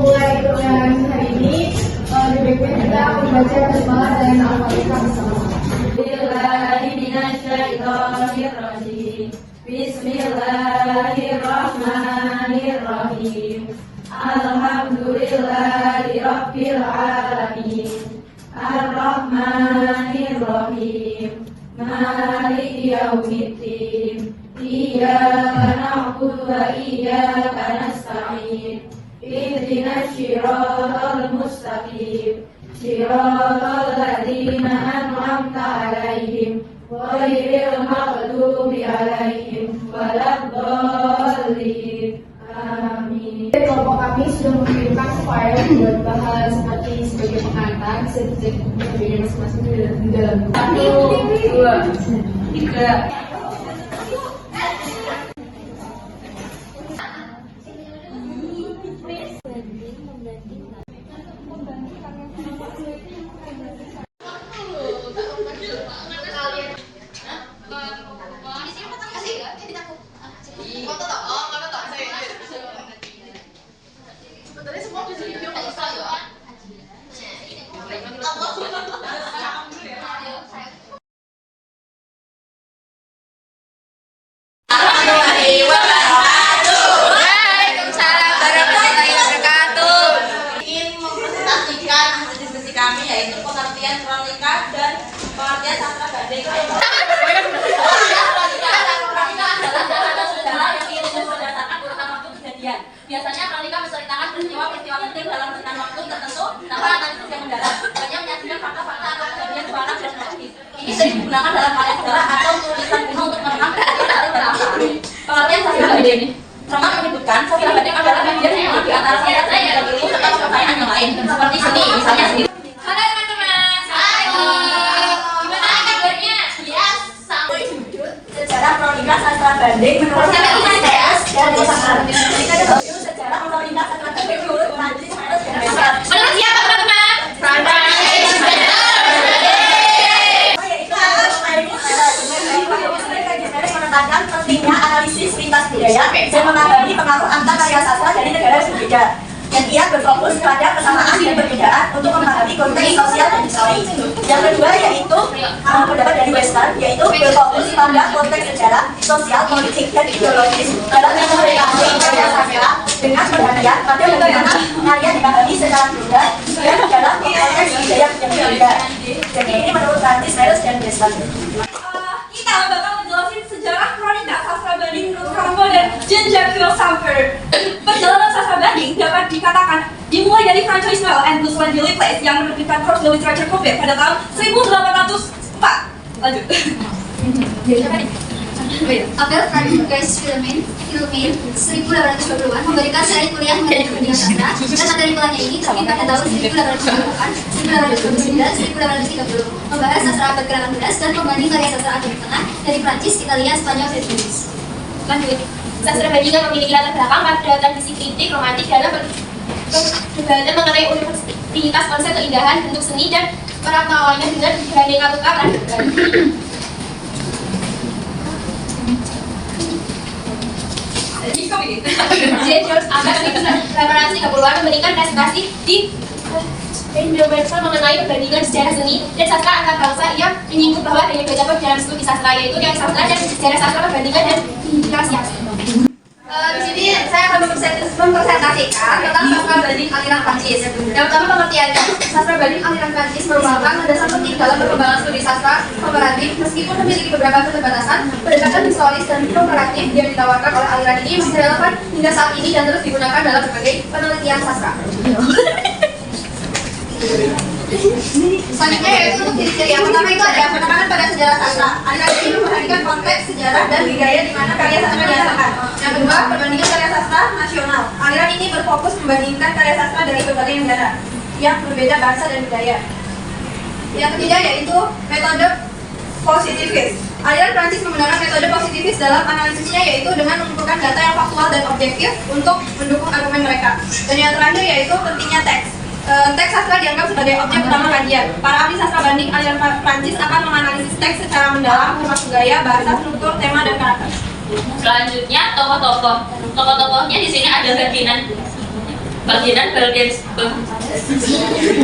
memulai perjalanan hari ini, lebih baik kita membaca basmalah dan al-fatihah bersama-sama. Bismillahirrahmanirrahim. Alhamdulillahirabbil alamin. Ar-Rahmanir-Rahim. Maliki yaumiddin. Iyyaka na'budu wa iyyaka nasta'in. Ihdinas siratal mustaqim. Siratal ladzina an'amta 'alaihim ghairil maghdubi 'alaihim waladdallin. Amin. Kelompok kami sudah mengirimkan file buat bahas seperti sebagai pengantar, bisa dicek videonya masing-masing di dalam 1, 2, 3. Kami yaitu pengertian kronika dan pengertian sastra banding. Biasanya kronika menceritakan peristiwa-peristiwa penting dalam rentang waktu tertentu tanpa analisis yang mendalam. Hanya menyajikan fakta-fakta atau kejadian suara dan logis. Ini sering digunakan dalam karya sejarah atau tulisan kuno untuk merekam kejadian berapa. Pengertian sastra banding. Remak menyebutkan sastra banding adalah bagian yang di antara sastra dan ilmu serta kepercayaan yang lain, seperti seni, misalnya seni. Kronika sastra banding menurut ITS dan sastra sejarah kronika sastra banding menurut Prancis dan Western. Menurut siapa teman-teman? Menekankan pentingnya analisis lintas budaya dan menangani pengaruh antar karya sastra dari negara yang berbeda. Dan ia berfokus pada kesamaan dan perbedaan untuk memahami konteks sosial dan historis. Yang kedua yaitu pendapat dari Western, yaitu berfokus pada konteks sejarah, sosial, politik, dan ideologis dalam mengumpulkan karya sastra dengan perhatian pada bagaimana karya dipahami secara berbeda dan dalam konteks budaya yang berbeda. Jadi ini menurut Prancis, dan Western. Kita bakal menjelasin sejarah kronika sastra banding menurut Rambo dan Jean-Jacques Samper. Perjalanan sastra banding dapat dikatakan dimulai dari Francois Noël and Gustave Delibes yang menerbitkan Cours de Littérature Coupé pada tahun 1804. Lanjut. Abel Francis Filmin 1820-an memberikan seri kuliah mengenai dunia sastra dan materi kuliahnya ini terbit pada tahun 1828, 1829, 1830 membahas sastra abad ke-18 dan pembanding karya sastra abad tengah dari Prancis, Italia, Spanyol, dan Inggris. Lanjut. Sastra banding memiliki latar belakang pada tradisi kritik romantik dalam berdebat mengenai universitas konsep keindahan bentuk seni dan perakmawannya dengan beraneka tukar peradaban. George Abad 1830-an memberikan presentasi di Indonesia mengenai perbandingan sejarah seni dan sastra antar bangsa yang menyinggung bahwa adanya beda dalam studi sastra, yaitu teori sastra dan sejarah sastra perbandingan dan interasiasi. Di sini saya akan mempresentasikan tentang sastra banding aliran Prancis. Yang pertama pengertiannya, sastra banding aliran Prancis merupakan dasar penting dalam perkembangan studi sastra komparatif. Meskipun memiliki beberapa keterbatasan, pendekatan historis dan komparatif yang ditawarkan oleh aliran ini masih relevan hingga saat ini dan terus digunakan dalam berbagai penelitian sastra. Selanjutnya yaitu untuk ciri-ciri yang pertama itu ada penekanan pada sejarah sastra. Aliran ini memperhatikan konteks sejarah dan budaya di mana karya sastra dihasilkan. Yang kedua, perbandingan karya sastra nasional. Aliran ini berfokus membandingkan karya sastra dari berbagai negara yang berbeda bahasa dan budaya. Yang ketiga yaitu metode positivis. Aliran Prancis menggunakan metode positivis dalam analisisnya, yaitu dengan mengumpulkan data yang faktual dan objektif untuk mendukung argumen mereka. Dan yang terakhir yaitu pentingnya teks. Teks sastra dianggap sebagai objek utama kajian. Para ahli sastra banding aliran Prancis akan menganalisis teks secara mendalam, termasuk gaya, bahasa, struktur, tema, dan karakter. Selanjutnya tokoh-tokoh. Tokoh-tokohnya di sini ada Ferdinand Ferdinand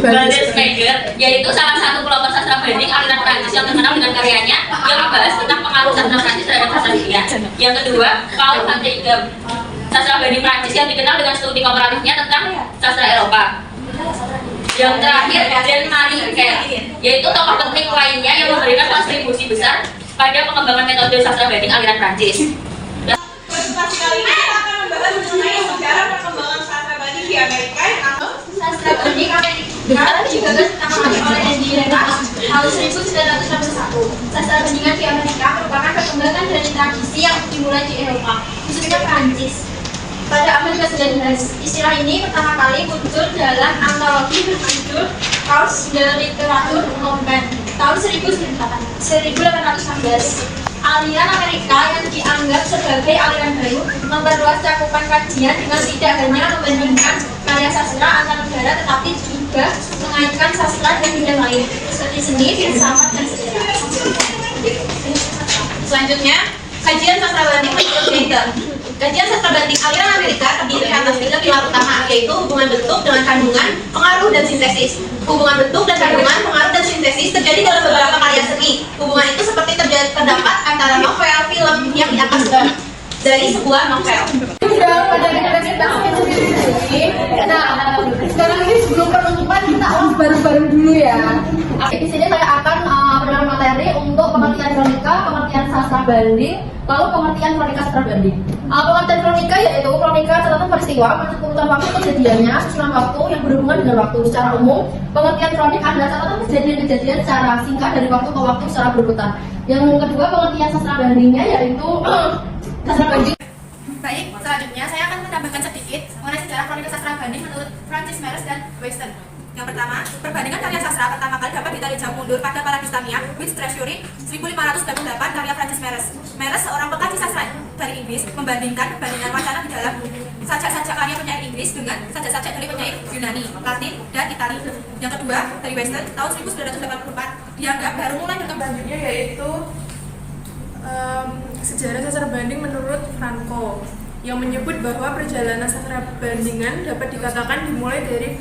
Baldensmeger, yaitu salah satu kelompok sastra banding aliran Prancis yang terkenal dengan karyanya yang membahas tentang pengaruh sastra Prancis terhadap sastra dunia. Yang kedua, Paul van Eyck, sastra banding Prancis yang dikenal dengan studi komparatifnya tentang sastra Eropa. Yang terakhir, Jean-Marie Kerr, yaitu tokoh penting lainnya yang memberikan kontribusi besar pada pengembangan metode sastra banding aliran Prancis. Presentasi kali ini kita akan membahas mengenai sejarah perkembangan sastra banding di Amerika yang Sastra banding Amerika digagas pertama kali oleh Henry Reynolds tahun 1961. Sastra bandingan di Amerika merupakan perkembangan dari tradisi yang dimulai di Eropa, khususnya Prancis. Pada abad ke-19, istilah ini pertama kali muncul dalam antologi berjudul Course de Literature Compare tahun 1816. Aliran Amerika yang dianggap sebagai aliran baru memperluas cakupan kajian dengan tidak hanya membandingkan karya sastra antar negara, tetapi juga mengaitkan sastra dan bidang lain seperti seni, filsafat, dan sejarah. Selanjutnya, kajian sastra banding menurut Gator. Kajian sastra banding aliran Amerika terdiri atas 3 pilar utama, yaitu hubungan bentuk dengan kandungan, pengaruh, dan sintesis. Hubungan bentuk dan kandungan, pengaruh, dan sintesis terjadi dalam beberapa karya seni. Hubungan itu seperti terdapat antara novel, film yang diangkat dari sebuah novel. Sudah pada presentasi ini. Nah, sekarang ini sebelum penutupan kita ulas bareng-bareng dulu ya. Di sini saya akan berikan materi untuk pengertian kronika, pengertian sastra banding, lalu pengertian kronika sastra banding. Pengertian kronika yaitu kronika catatan peristiwa, mencakupan waktu kejadiannya, susunan waktu yang berhubungan dengan waktu secara umum. Pengertian kronik adalah catatan kejadian-kejadian secara singkat dari waktu ke waktu secara berurutan. Yang kedua, pengertian sastra bandingnya yaitu sastra banding. Baik, selanjutnya saya akan menambahkan sedikit mengenai sejarah kronika sastra banding menurut Francis Meres dan Weston. Yang pertama, perbandingan karya sastra pertama kali dapat ditarik jauh mundur pada Paradistamia, Which Treasury, 1598 karya Francis Meres. Meres, seorang pengkaji sastra dari Inggris, membandingkan perbandingan wacana di dalam sajak-sajak karya penyair Inggris dengan sajak-sajak dari penyair Yunani, Latin, dan Itali. Yang kedua, dari Weston, tahun 1984, dianggap baru mulai berkembang. Selanjutnya yaitu sejarah sastra banding menurut Franco yang menyebut bahwa perjalanan sastra bandingan dapat dikatakan dimulai dari